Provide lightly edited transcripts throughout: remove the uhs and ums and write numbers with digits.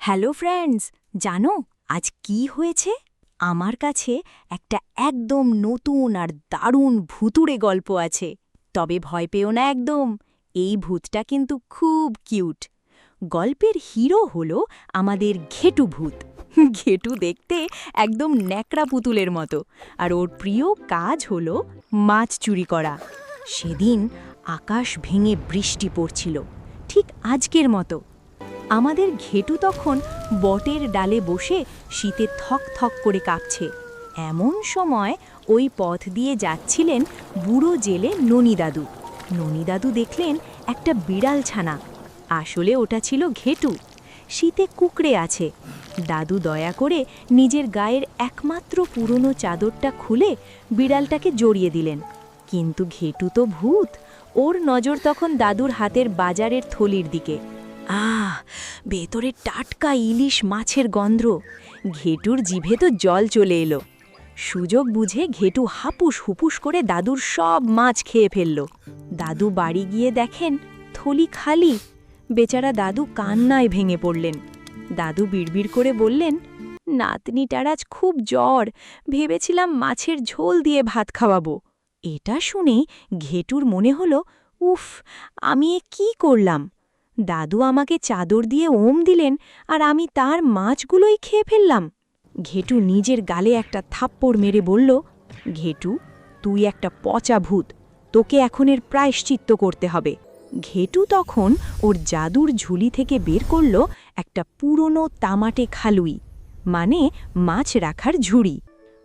Hello friends, জানো আজ কি হয়েছে? আমার কাছে একটা একদম নতুন আর দারুণ ভুতুড়ে গল্প আছে। তবে ভয় পেও না একদম, এই ভূতটা কিন্তু খুব কিউট। গল্পের হিরো হলো আমাদের ঘেটু ভূত। ঘেটু দেখতে একদম ন্যাকড়া পুতুলের মতো, আর ওর প্রিয় কাজ হলো মাছ চুরি করা। সেদিন আকাশ ভেঙে বৃষ্টি পড়ছিল, ঠিক আজকের মতো। আমাদের ঘেটু তখন বটের ডালে বসে শীতে থক থক করে কাঁপছে। এমন সময় ওই পথ দিয়ে যাচ্ছিলেন বুড়ো জেলে ননিদাদু। ননিদাদু দেখলেন একটা বিড়াল ছানা। আসলে ওটা ছিল ঘেটু, শীতে কুকড়ে আছে। দাদু দয়া করে নিজের গায়ের একমাত্র পুরনো চাদরটা খুলে বিড়ালটাকে জড়িয়ে দিলেন। কিন্তু ঘেটু তো ভূত, ওর নজর তখন দাদুর হাতের বাজারের থলির দিকে। ভেতরে টাটকা ইলিশ মাছের গন্ধ। ঘেটুর জিভে তো জল চলে এলো। সুযোগ বুঝে ঘেটু হাপুস হুপুস করে দাদুর সব মাছ খেয়ে ফেলল। দাদু বাড়ি গিয়ে দেখেন থলি খালি। বেচারা দাদু কান্নায় ভেঙে পড়লেন। দাদু বিড়বিড় করে বললেন, নাতনিটার আজ খুব জ্বর, ভেবেছিলাম মাছের ঝোল দিয়ে ভাত খাওয়াবো। এটা শুনে ঘেটুর মনে হলো, উফ, আমি এ কি করলাম? দাদু আমাকে চাদর দিয়ে ওম দিলেন, আর আমি তার মাছগুলোই খেয়ে ফেললাম। ঘেটু নিজের গালে একটা থাপ্পড় মেরে বলল, ঘেটু, তুই একটা পচা ভূত, তোকে এখন এর প্রায়শ্চিত্ত করতে হবে। ঘেটু তখন ওর জাদুর ঝুলি থেকে বের করল একটা পুরনো তামাটে খালুই, মানে মাছ রাখার ঝুড়ি।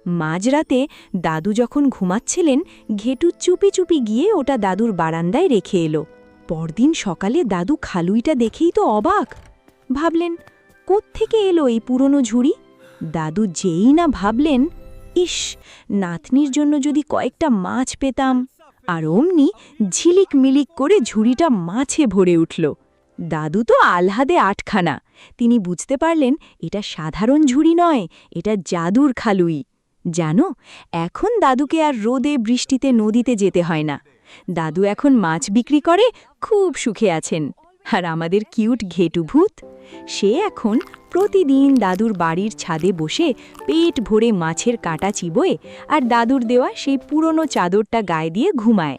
মাঝরাতে দাদু যখন ঘুমাচ্ছিলেন, ঘেটু চুপি চুপি গিয়ে ওটা দাদুর বারান্দায় রেখে এলো। পরদিন সকালে দাদু খালুইটা দেখেই তো অবাক। ভাবলেন, কোত্থেকে এলো এই পুরনো ঝুড়ি? দাদু যেই না ভাবলেন, ইস, নাতনির জন্য যদি কয়েকটা মাছ পেতাম। আর অমনি ঝিলিক মিলিক করে ঝুড়িটা মাছে ভরে উঠল। দাদু তো আহ্লাদে আটখানা। তিনি বুঝতে পারলেন এটা সাধারণ ঝুড়ি নয়, এটা জাদুর খালুই। জানো, এখন দাদুকে আর রোদে বৃষ্টিতে নদীতে যেতে হয় না। দাদু এখন মাছ বিক্রি করে খুব সুখে আছেন। আর আমাদের কিউট ঘেটু ভূত, সে এখন প্রতিদিন দাদুর বাড়ির ছাদে বসে পেট ভরে মাছের কাঁটা চিবোয়, আর দাদুর দেওয়া সেই পুরনো চাদরটা গায়ে দিয়ে ঘুমায়।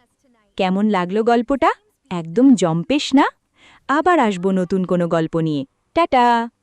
কেমন লাগলো গল্পটা? একদম জম্পেশ না? আবার আসবো নতুন কোনো গল্প নিয়ে। টাটা।